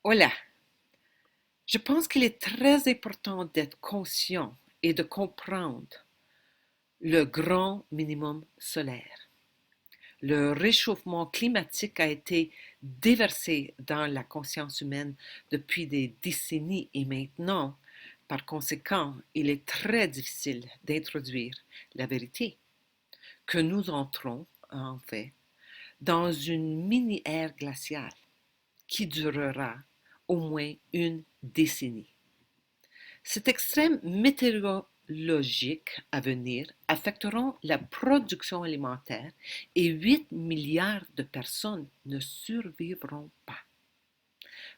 Hola, je pense qu'il est très important d'être conscient et de comprendre le grand minimum solaire. Le réchauffement climatique a été déversé dans la conscience humaine depuis des décennies et maintenant, par conséquent, il est très difficile d'introduire la vérité que nous entrons, en fait, dans une mini-ère glaciale qui durera au moins une décennie. Cet extrême météorologique à venir affectera la production alimentaire et 8 milliards de personnes ne survivront pas.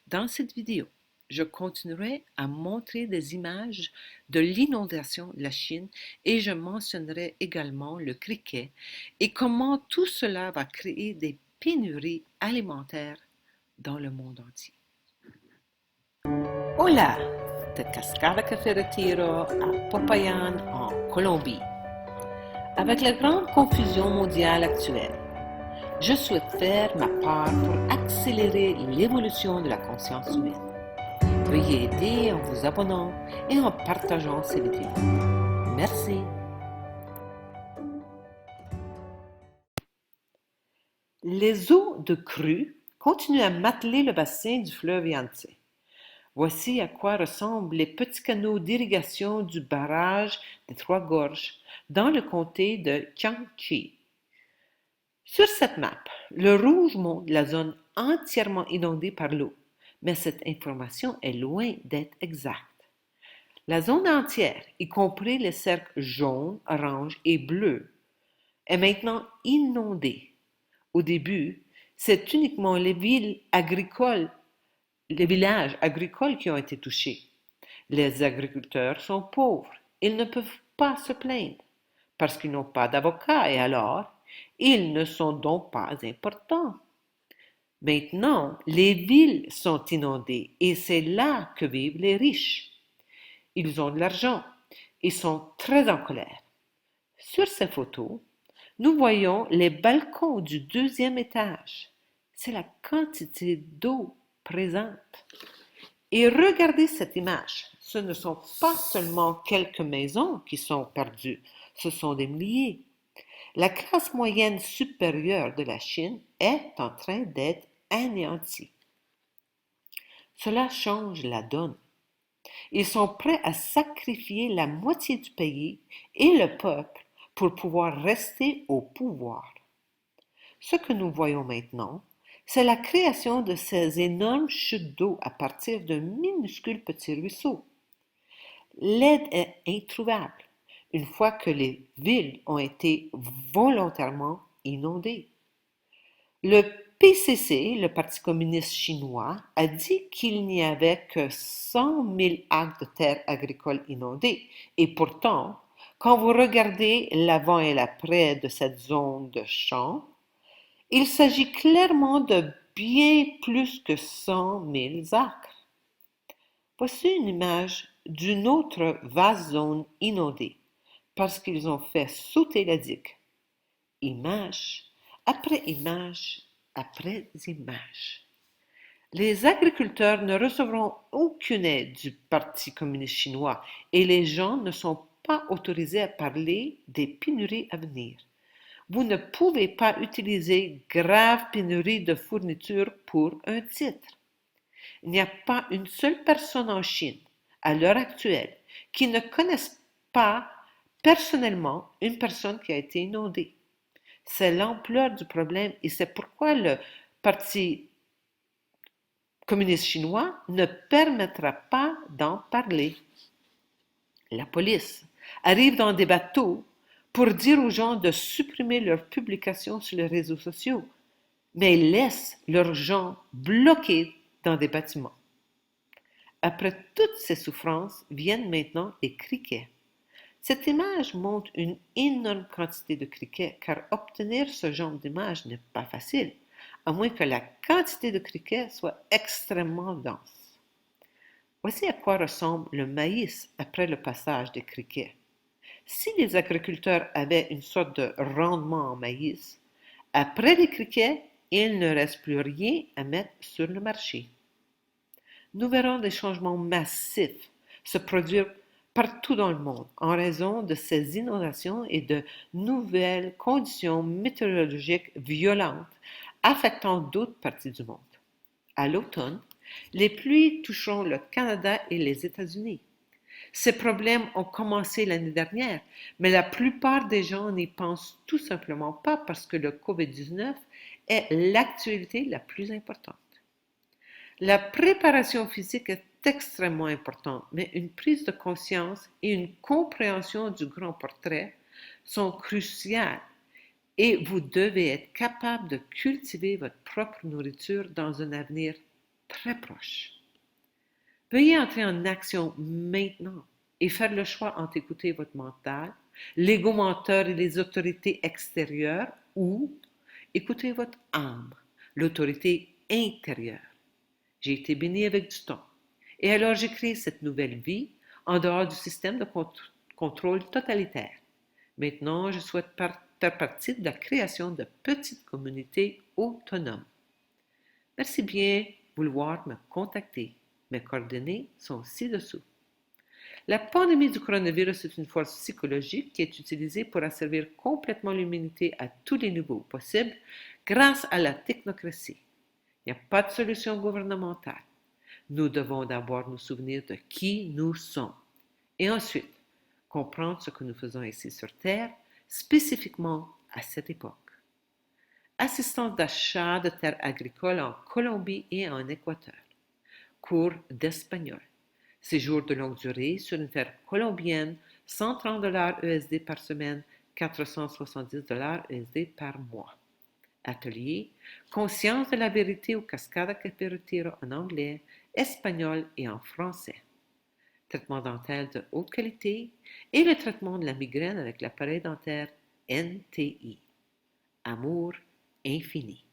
Dans cette vidéo, je continuerai à montrer des images de l'inondation de la Chine et je mentionnerai également le criquet et comment tout cela va créer des pénuries alimentaires dans le monde entier. Hola, de Cascada Café Retiro à Popayan en Colombie. Avec la grande confusion mondiale actuelle, je souhaite faire ma part pour accélérer l'évolution de la conscience humaine. Veuillez aider en vous abonnant et en partageant ces vidéos. Merci. Les eaux de crue continuent à mateler le bassin du fleuve Yangtze. Voici à quoi ressemblent les petits canaux d'irrigation du barrage des Trois Gorges dans le comté de Jiangxi. Sur cette map, le rouge montre la zone entièrement inondée par l'eau, mais cette information est loin d'être exacte. La zone entière, y compris les cercles jaunes, oranges et bleus, est maintenant inondée. Au début, c'est uniquement les villages agricoles qui ont été touchés. Les agriculteurs sont pauvres, ils ne peuvent pas se plaindre parce qu'ils n'ont pas d'avocat et alors, ils ne sont donc pas importants. Maintenant, les villes sont inondées et c'est là que vivent les riches. Ils ont de l'argent et sont très en colère. Sur ces photos, nous voyons les balcons du deuxième étage. C'est la quantité d'eau présente. Et regardez cette image. Ce ne sont pas seulement quelques maisons qui sont perdues, ce sont des milliers. La classe moyenne supérieure de la Chine est en train d'être anéantie. Cela change la donne. Ils sont prêts à sacrifier la moitié du pays et le peuple pour pouvoir rester au pouvoir. Ce que nous voyons maintenant, c'est la création de ces énormes chutes d'eau à partir de minuscules petits ruisseaux. L'aide est introuvable une fois que les villes ont été volontairement inondées. Le PCC, le Parti communiste chinois, a dit qu'il n'y avait que 100 000 acres de terres agricoles inondées. Et pourtant, quand vous regardez l'avant et l'après de cette zone de champs, il s'agit clairement de bien plus que 100 000 acres. Voici une image d'une autre vaste zone inondée, parce qu'ils ont fait sauter la digue. Image après image après image. Les agriculteurs ne recevront aucune aide du Parti communiste chinois et les gens ne sont pas autorisés à parler des pénuries à venir. Vous ne pouvez pas utiliser grave pénurie de fournitures pour un titre. Il n'y a pas une seule personne en Chine, à l'heure actuelle, qui ne connaisse pas personnellement une personne qui a été inondée. C'est l'ampleur du problème et c'est pourquoi le Parti communiste chinois ne permettra pas d'en parler. La police arrive dans des bateaux pour dire aux gens de supprimer leurs publications sur les réseaux sociaux, mais ils laissent leurs gens bloqués dans des bâtiments. Après toutes ces souffrances viennent maintenant les criquets. Cette image montre une énorme quantité de criquets car obtenir ce genre d'image n'est pas facile, à moins que la quantité de criquets soit extrêmement dense. Voici à quoi ressemble le maïs après le passage des criquets. Si les agriculteurs avaient une sorte de rendement en maïs, après les criquets, il ne reste plus rien à mettre sur le marché. nous verrons des changements massifs se produire partout dans le monde en raison de ces inondations et de nouvelles conditions météorologiques violentes affectant d'autres parties du monde. À l'automne, les pluies toucheront le Canada et les États-Unis. Ces problèmes ont commencé l'année dernière, mais la plupart des gens n'y pensent tout simplement pas parce que le COVID-19 est l'actualité la plus importante. La préparation physique est extrêmement importante, mais une prise de conscience et une compréhension du grand portrait sont cruciales et vous devez être capable de cultiver votre propre nourriture dans un avenir très proche. Veuillez entrer en action maintenant et faire le choix entre écouter votre mental, l'ego menteur et les autorités extérieures ou écouter votre âme, l'autorité intérieure. J'ai été béni avec du temps. Et alors j'ai créé cette nouvelle vie en dehors du système de contrôle totalitaire. Maintenant, je souhaite faire partie de la création de petites communautés autonomes. Merci bien vouloir me contacter. Mes coordonnées sont ci-dessous. La pandémie du coronavirus est une force psychologique qui est utilisée pour asservir complètement l'humanité à tous les niveaux possibles grâce à la technocratie. Il n'y a pas de solution gouvernementale. Nous devons d'abord nous souvenir de qui nous sommes et ensuite comprendre ce que nous faisons ici sur Terre, spécifiquement à cette époque. Assistance d'achat de terres agricoles en Colombie et en Équateur. Cours d'espagnol. Séjour de longue durée sur une terre colombienne, 130 USD par semaine, 470 USD par mois. Atelier, conscience de la vérité aux cascades Capiretiro en anglais, espagnol et en français. Traitement dentaire de haute qualité et le traitement de la migraine avec l'appareil dentaire NTI. Amour infini.